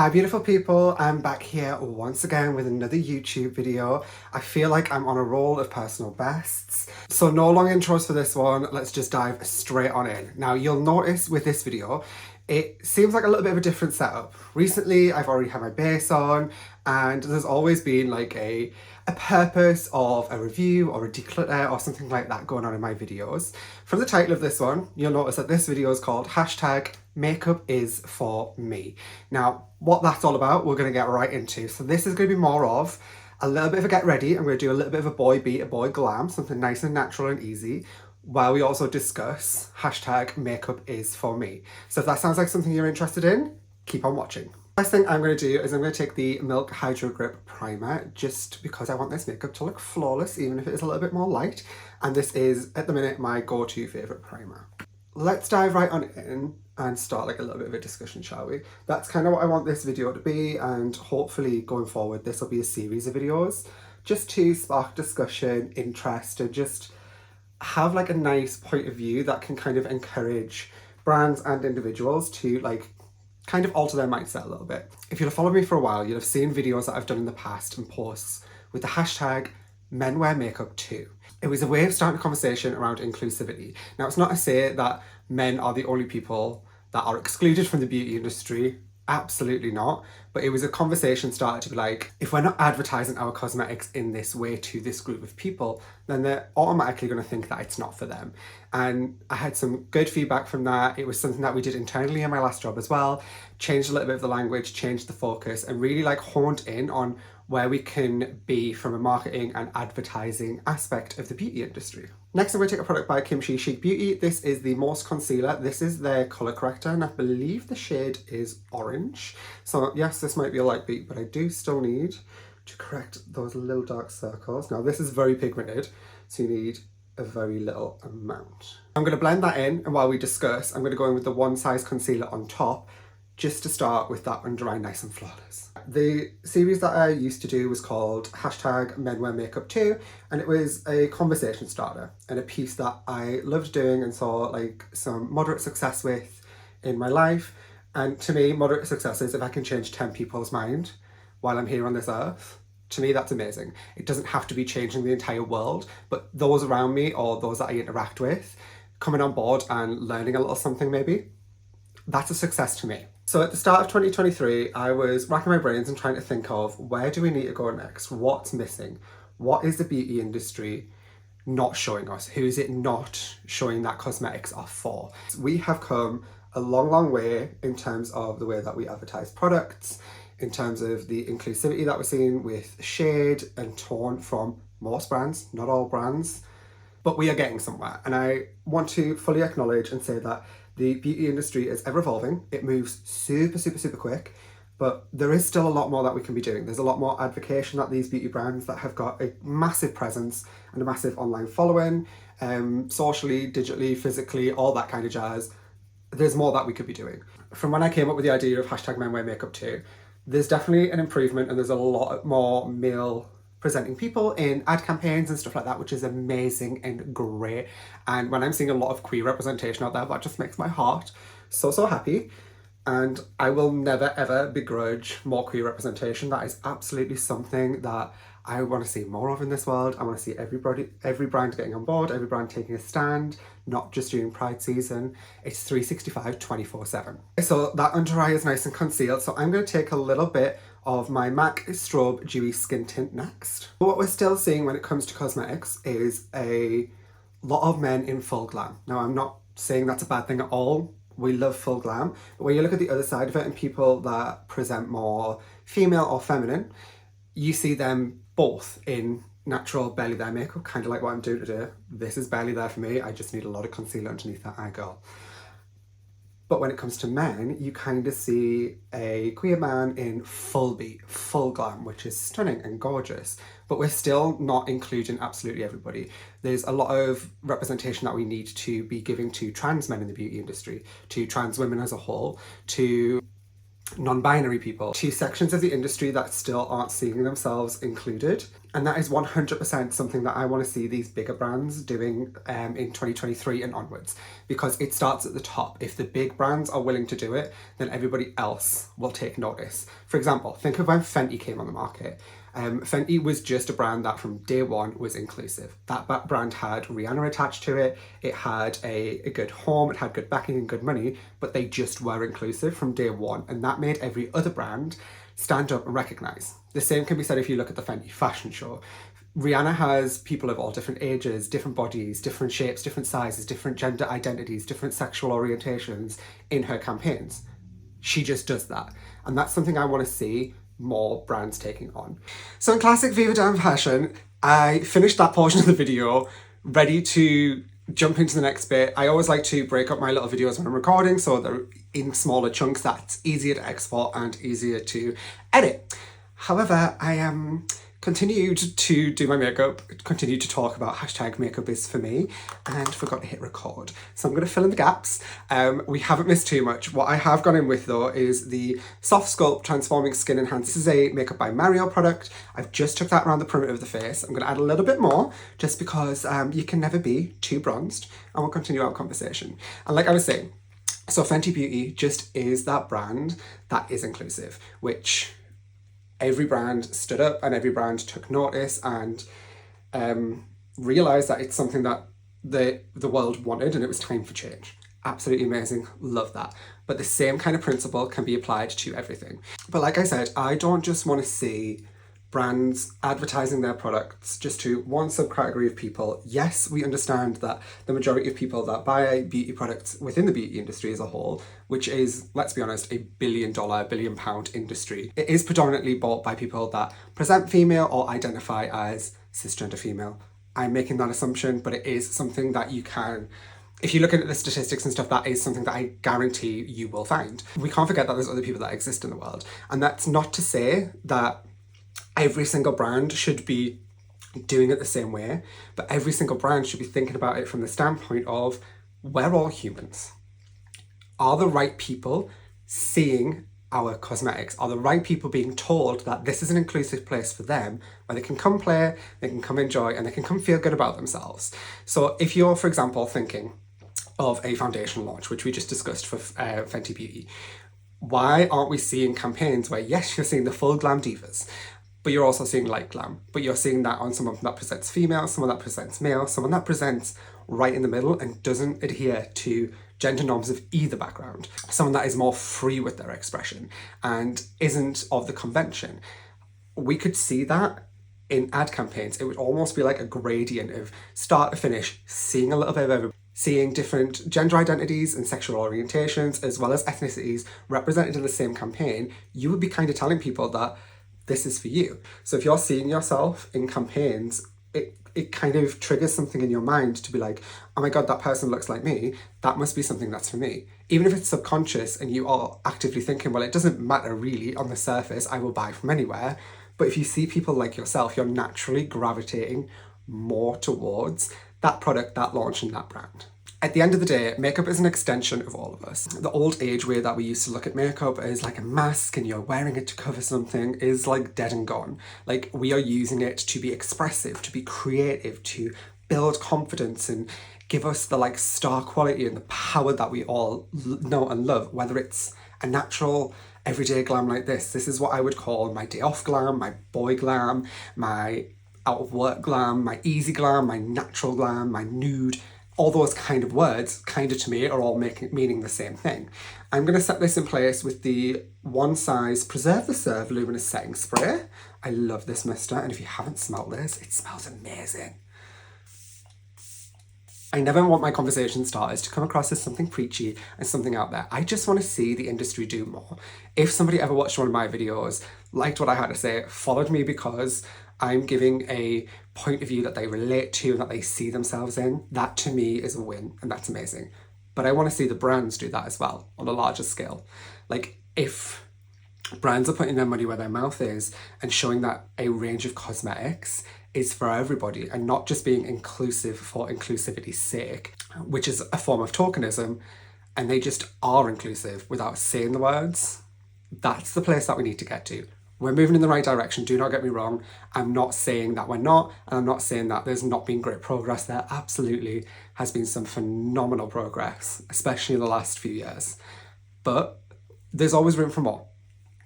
Hi beautiful people, I'm back here once again with another YouTube video. I feel like I'm on a roll of personal bests. So no long intros for this one, let's just dive straight on in. Now you'll notice with this video, it seems like a little bit of a different setup. Recently I've already had my base on and there's always been like a purpose of a review or a declutter or something like that going on in my videos. From the title of this one, you'll notice that this video is called #makeup is for me. Now, what that's all about, we're going to get right into. So this is going to be more of a little bit of a get ready. I'm going to do a little bit of a boy beat, a boy glam, something nice and natural and easy, while we also discuss #makeup is for me. So if that sounds like something you're interested in, keep on watching. First thing I'm going to do is I'm going to take the Milk Hydro Grip Primer just because I want this makeup to look flawless, even if it is a little bit more light. And this is, at the minute, my go-to favourite primer. Let's dive right on in and start like a little bit of a discussion, shall we? That's kind of what I want this video to be, and hopefully going forward this will be a series of videos just to spark discussion, interest, and just have like a nice point of view that can kind of encourage brands and individuals to like kind of alter their mindset a little bit. If you'll have followed me for a while, you'll have seen videos that I've done in the past and posts with the hashtag men wear makeup too. It was a way of starting a conversation around inclusivity. Now, it's not to say that men are the only people that are excluded from the beauty industry. Absolutely not. But it was a conversation started to be like, if we're not advertising our cosmetics in this way to this group of people, then they're automatically going to think that it's not for them. And I had some good feedback from that. It was something that we did internally in my last job as well. Changed a little bit of the language, changed the focus, and really like honed in on where we can be from a marketing and advertising aspect of the beauty industry. Next, I'm going to take a product by Kimchi Chic Beauty. This is the Morse Concealer. This is their colour corrector, and I believe the shade is orange. So yes, this might be a light beat, but I do still need to correct those little dark circles. Now this is very pigmented, so you need a very little amount. I'm going to blend that in, and while we discuss, I'm going to go in with the one size concealer on top, just to start with that under eye nice and flawless. The series that I used to do was called #Men Wear Makeup Too, and it was a conversation starter and a piece that I loved doing and saw like some moderate success with in my life. And to me, moderate success is if I can change 10 people's mind while I'm here on this earth. To me, that's amazing. It doesn't have to be changing the entire world, but those around me or those that I interact with, coming on board and learning a little something maybe, that's a success to me. So at the start of 2023, I was racking my brains and trying to think of where do we need to go next? What's missing? What is the beauty industry not showing us? Who is it not showing that cosmetics are for? We have come a long, long way in terms of the way that we advertise products, in terms of the inclusivity that we're seeing with shade and tone from most brands, not all brands, but we are getting somewhere. And I want to fully acknowledge and say that the beauty industry is ever evolving. It moves super, super, super quick, but there is still a lot more that we can be doing. There's a lot more advocacy that these beauty brands that have got a massive presence and a massive online following, socially, digitally, physically, all that kind of jazz. There's more that we could be doing. From when I came up with the idea of #Men Wear Makeup Too, there's definitely an improvement and there's a lot more male presenting people in ad campaigns and stuff like that, which is amazing and great. And when I'm seeing a lot of queer representation out there, that just makes my heart so, so happy. And I will never, ever begrudge more queer representation. That is absolutely something that I want to see more of in this world. I want to see every brand getting on board, every brand taking a stand, not just during Pride season. It's 365, 24/7. So that under eye is nice and concealed. So I'm going to take a little bit of my MAC Strobe Dewy Skin Tint next. What we're still seeing when it comes to cosmetics is a lot of men in full glam. Now, I'm not saying that's a bad thing at all. We love full glam. But when you look at the other side of it and people that present more female or feminine, you see them both in natural barely there makeup, kind of like what I'm doing today. This is barely there for me. I just need a lot of concealer underneath that eye girl. But when it comes to men, you kind of see a queer man in full beat, full glam, which is stunning and gorgeous. But we're still not including absolutely everybody. There's a lot of representation that we need to be giving to trans men in the beauty industry, to trans women as a whole, to non-binary people, two sections of the industry that still aren't seeing themselves included. And that is 100% something that I want to see these bigger brands doing in 2023 and onwards, because it starts at the top. If the big brands are willing to do it, then everybody else will take notice. For example, think of when Fenty came on the market. Fenty was just a brand that from day one was inclusive. That brand had Rihanna attached to it, it had a good home, it had good backing and good money, but they just were inclusive from day one, and that made every other brand stand up and recognise. The same can be said if you look at the Fenty fashion show. Rihanna has people of all different ages, different bodies, different shapes, different sizes, different gender identities, different sexual orientations in her campaigns. She just does that. And that's something I want to see more brands taking on. So in classic Viva Dann fashion, I finished that portion of the video, ready to jump into the next bit. I always like to break up my little videos when I'm recording so they're in smaller chunks. That's easier to export and easier to edit. However, I continued to do my makeup, continued to talk about hashtag makeup is for me, and forgot to hit record. So I'm going to fill in the gaps. We haven't missed too much. What I have gone in with though is the Soft Sculpt Transforming Skin Enhancer. This is a Makeup by Mario product. I've just took that around the perimeter of the face. I'm going to add a little bit more just because you can never be too bronzed, and we'll continue our conversation. And like I was saying, so Fenty Beauty just is that brand that is inclusive, which every brand stood up and every brand took notice and realised that it's something that the world wanted and it was time for change. Absolutely amazing, love that. But the same kind of principle can be applied to everything. But like I said, I don't just want to see brands advertising their products just to one subcategory of people. Yes, we understand that the majority of people that buy beauty products within the beauty industry as a whole, which is, let's be honest, a billion pound industry, it is predominantly bought by people that present female or identify as cisgender female. I'm making that assumption, but it is something that you can, if you look at the statistics and stuff, that is something that I guarantee you will find. We can't forget that there's other people that exist in the world. And that's not to say that every single brand should be doing it the same way, but every single brand should be thinking about it from the standpoint of, we're all humans. Are the right people seeing our cosmetics? Are the right people being told that this is an inclusive place for them, where they can come play, they can come enjoy, and they can come feel good about themselves? So if you're, for example, thinking of a foundation launch, which we just discussed for Fenty Beauty, why aren't we seeing campaigns where, yes, you're seeing the full glam divas, but you're also seeing light glam, but you're seeing that on someone that presents female, someone that presents male, someone that presents right in the middle and doesn't adhere to gender norms of either background, someone that is more free with their expression and isn't of the convention. We could see that in ad campaigns. It would almost be like a gradient of start to finish, seeing a little bit of everybody, seeing different gender identities and sexual orientations as well as ethnicities represented in the same campaign. You would be kind of telling people that this is for you. So if you're seeing yourself in campaigns, it kind of triggers something in your mind to be like, oh my God, that person looks like me. That must be something that's for me. Even if it's subconscious and you are actively thinking, well, it doesn't matter really on the surface, I will buy from anywhere. But if you see people like yourself, you're naturally gravitating more towards that product, that launch, and that brand. At the end of the day, makeup is an extension of all of us. The old age way that we used to look at makeup as like a mask and you're wearing it to cover something is like dead and gone. Like, we are using it to be expressive, to be creative, to build confidence and give us the like star quality and the power that we all know and love, whether it's a natural everyday glam like this. This is what I would call my day off glam, my boy glam, my out of work glam, my easy glam, my natural glam, my nude. All those kind of words, kind of to me, are all meaning the same thing. I'm going to set this in place with the One Size Preserve the Serve Luminous Setting Spray. I love this mister, and if you haven't smelled this, it smells amazing. I never want my conversation starters to come across as something preachy and something out there. I just want to see the industry do more. If somebody ever watched one of my videos, liked what I had to say, followed me because I'm giving a point of view that they relate to and that they see themselves in, that to me is a win, and that's amazing. But I want to see the brands do that as well on a larger scale. Like, if brands are putting their money where their mouth is and showing that a range of cosmetics is for everybody and not just being inclusive for inclusivity's sake, which is a form of tokenism, and they just are inclusive without saying the words, That's the place that we need to get to. We're moving in the right direction, do not get me wrong. I'm not saying that we're not, and I'm not saying that there's not been great progress. There absolutely has been some phenomenal progress, especially in the last few years. But there's always room for more.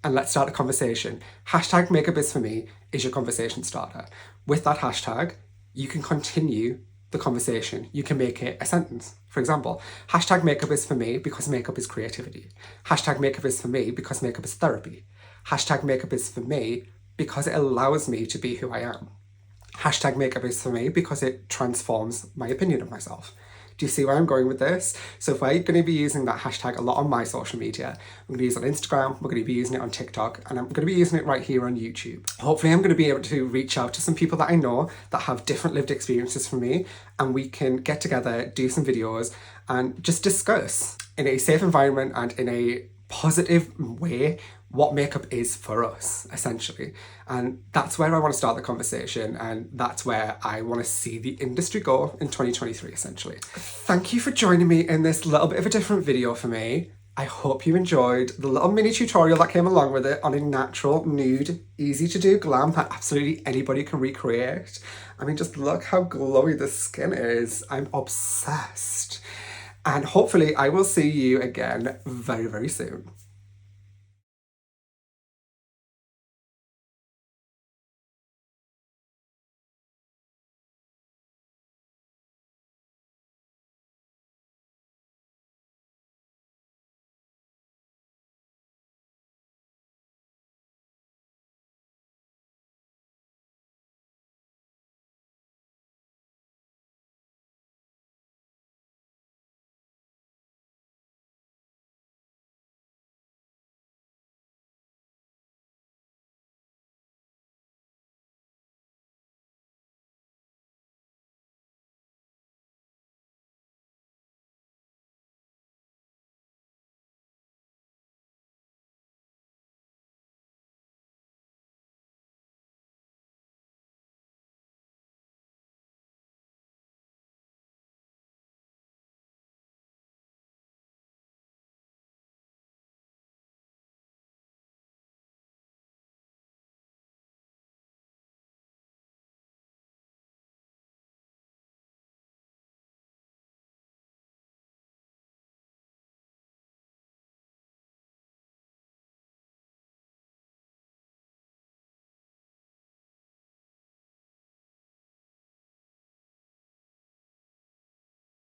And let's start a conversation. Hashtag makeup is for me is your conversation starter. With that hashtag, you can continue the conversation. You can make it a sentence. For example, hashtag makeup is for me because makeup is creativity. Hashtag makeup is for me because makeup is therapy. Hashtag makeup is for me because it allows me to be who I am. Hashtag makeup is for me because it transforms my opinion of myself. Do you see where I'm going with this? So if we're going to be using that hashtag a lot on my social media, I'm going to use it on Instagram, we're going to be using it on TikTok, and I'm going to be using it right here on YouTube. Hopefully I'm going to be able to reach out to some people that I know that have different lived experiences from me, and we can get together, do some videos, and just discuss in a safe environment and in a positive way what makeup is for us, essentially. And that's where I want to start the conversation, and that's where I want to see the industry go in 2023, essentially. Thank you for joining me in this little bit of a different video for me. I hope you enjoyed the little mini tutorial that came along with it on a natural, nude, easy to do glam that absolutely anybody can recreate. I mean, just look how glowy the skin is. I'm obsessed. And hopefully I will see you again very, very soon.